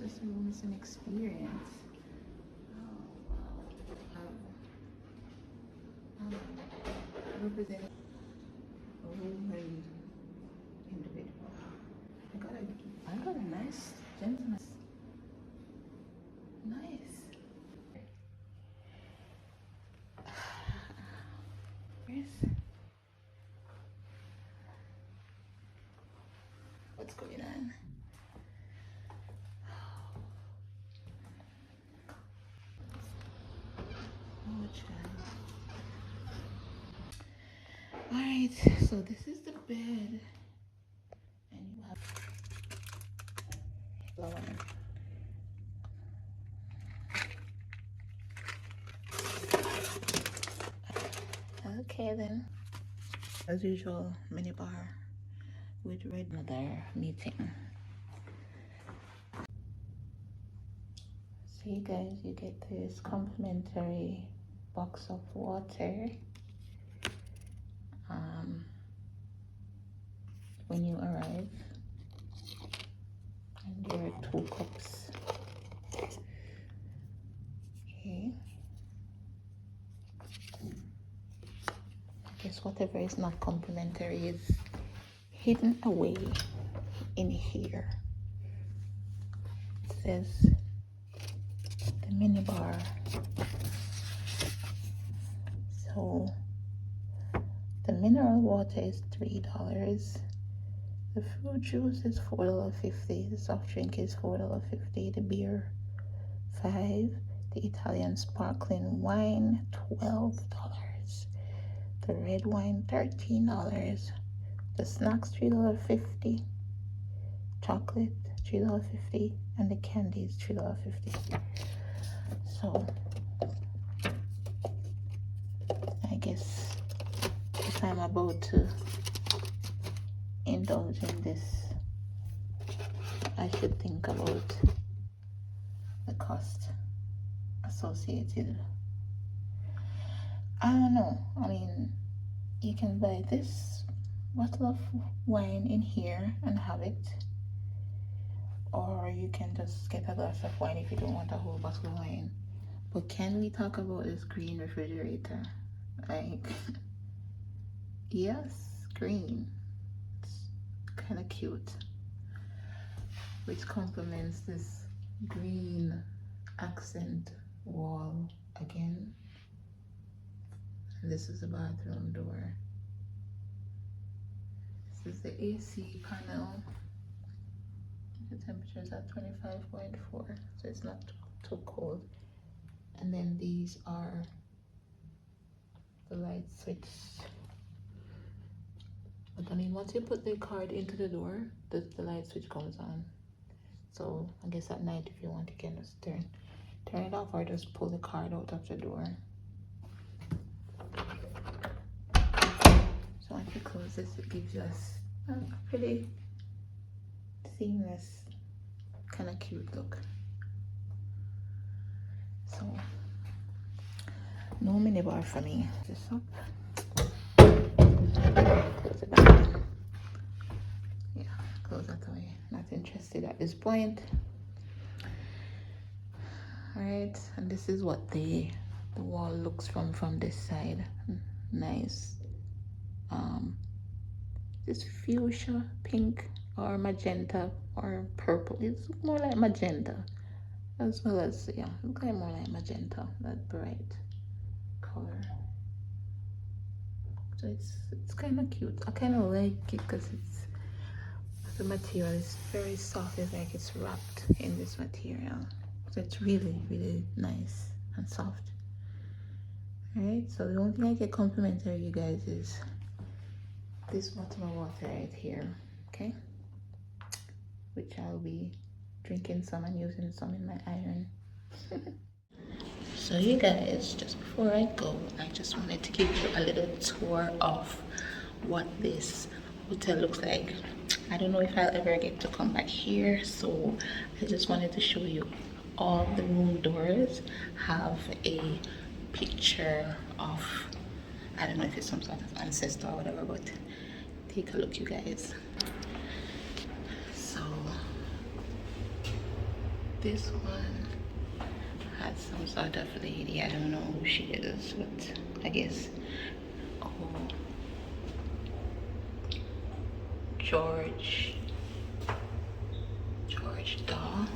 This room is an experience. Oh, wow. Representing a room and individual. I got a nice gentleman. Nice. What's going on? Oh, child. Alright, so this is the bed. And you have flower. Okay then. As usual, minibar with red. Another meeting. So you guys, you get this complimentary box of water when you arrive, and there are 2 cups. Okay. I guess whatever is not complimentary is hidden away in here. It says the minibar. So the mineral water is $3. The fruit juice is $4.50. The soft drink is $4.50. The beer $5. The Italian sparkling wine $12. The red wine $13. The snacks $3.50. Chocolate $3.50. And the candies $3.50. So I guess if I'm about to indulge in this, I should think about the cost associated. I don't know. I mean, you can buy this bottle of wine in here and have it, or you can just get a glass of wine if you don't want a whole bottle of wine. But can we talk about this green refrigerator? Like, yes, green. Kind of cute, which complements this green accent wall again. And this is the bathroom door. This is the AC panel. The temperature is at 25.4, so it's not too cold. And then these are the light switch. But I mean, once you put the card into the door, the light switch comes on. So I guess at night, if you want, you can just turn it off, or just pull the card out of the door. So once you close this, it gives us a pretty seamless, kind of cute look. So no minibar for me. This up. Close it down. Yeah, close that away. Not interested at this point. Alright, and this is what the wall looks from this side. Nice. This fuchsia pink or magenta or purple. It's more like magenta, as well as, yeah, it's kind of more like magenta, that bright color. So it's kind of cute. I kind of like it because the material is very soft. It's like it's wrapped in this material, so it's really, really nice and soft. All right, so the only thing I get complimentary, you guys, is this bottle of water right here, okay, which I'll be drinking some and using some in my iron. So you guys, just before I go, I just wanted to give you a little tour of what this hotel looks like. I don't know if I'll ever get to come back here, so I just wanted to show you all the room doors have a picture of, I don't know if it's some sort of ancestor or whatever, but take a look, you guys. So this one has some sort of lady. I don't know who she is, but I guess, oh, George Daw.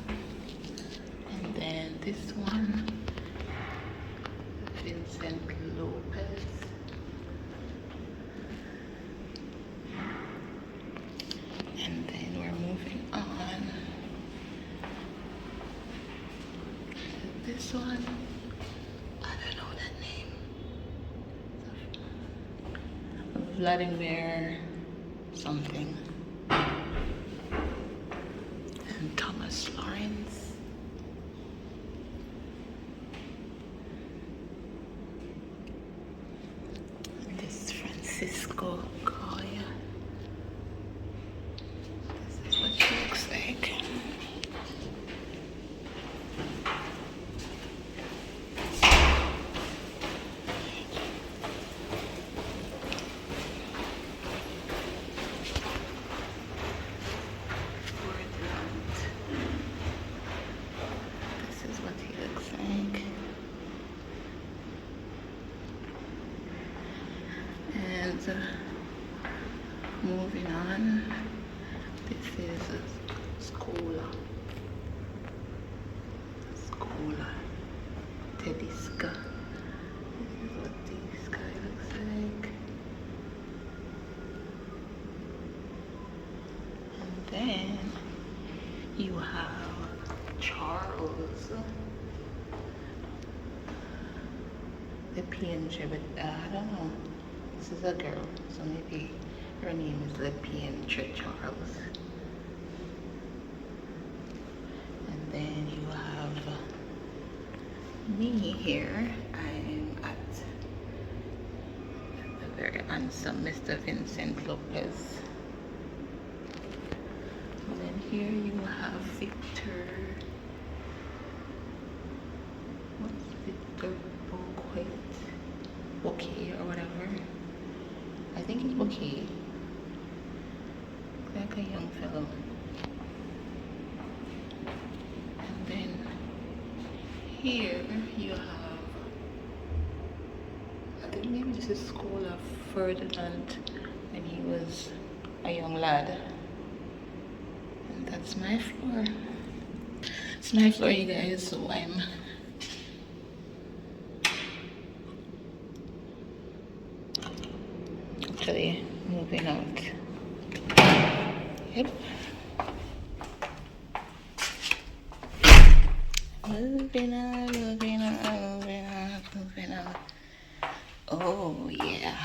And then this one, Vincent Lopez. And then we're moving on to this one. I don't know that name. Vladimir something. And Thomas Lawrence. This Francisco Goya. This is what she looks like. This is what he looks like. And moving on, this is a Scola Tedesca. This is what this guy looks like. And then you have Charles, the PNG, but I don't know. This is a girl, so maybe her name is Lepian Charles. And then you have me here. I'm at the very handsome Mr. Vincent Lopez. And then here you have Victor. What's Victor Bouquet or whatever? I think it's Bouquet. Like a young fellow. And then here you have, I think maybe this is School of Ferdinand when he was a young lad. And that's my floor. It's my floor, you guys, so I'm actually moving out. Yep. Moving on. Oh yeah.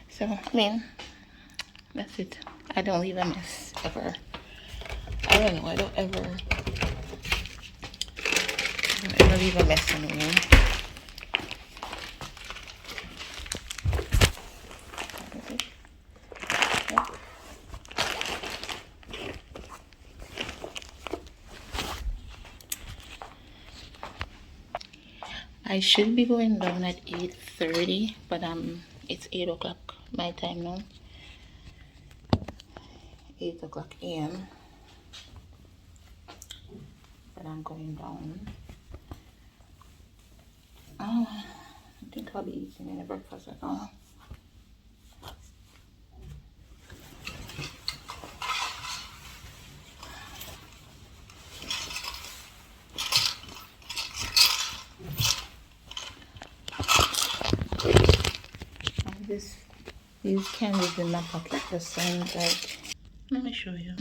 So I mean, that's it. I don't leave a mess ever. I don't know. I don't ever leave a mess in the room. I should be going down at 8:30, but it's 8 o'clock my time now. 8 o'clock a.m. But I'm going down. Oh, I think I'll be eating any breakfast at all. These candies in my pocket just sound like. Let me show you.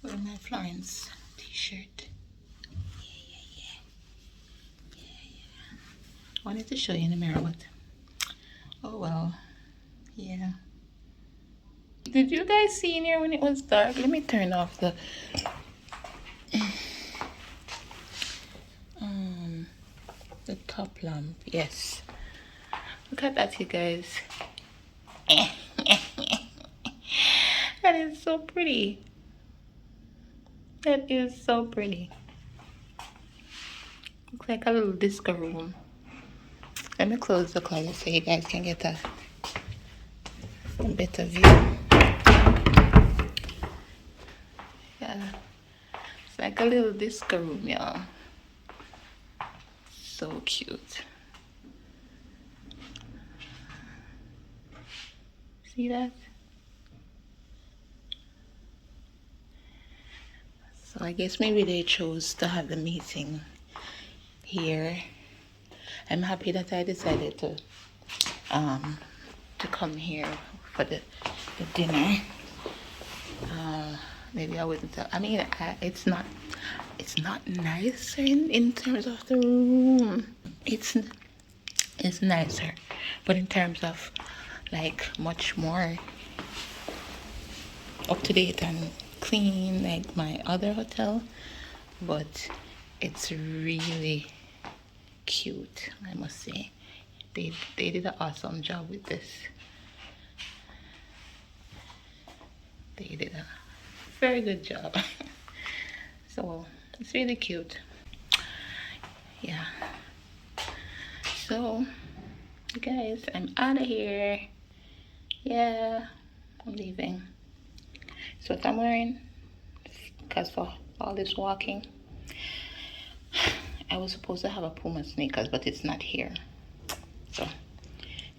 Wear my Florence t-shirt. Yeah. Wanted to show you in the mirror, but oh well. Yeah. Did you guys see in here when it was dark? Let me turn off the top lamp. Yes. Look at that, you guys. That is so pretty. That is so pretty. Looks like a little disco room. Let me close the closet so you guys can get a better view. Yeah. So like a little disco room, y'all. So cute. See that? So I guess maybe they chose to have the meeting here. I'm happy that I decided to come here for the dinner. Maybe I wouldn't tell. I mean, it's not nicer in terms of the room. It's nicer, but in terms of like much more up to date and clean like my other hotel, but it's really cute, I must say. They did an awesome job with this. They did a very good job. So it's really cute. Yeah. So guys, I'm out of here. Yeah, I'm leaving. So what I'm wearing, because for all this walking, I was supposed to have a Puma sneakers, but it's not here. So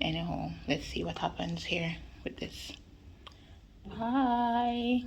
anyhow, let's see what happens here with this. Bye.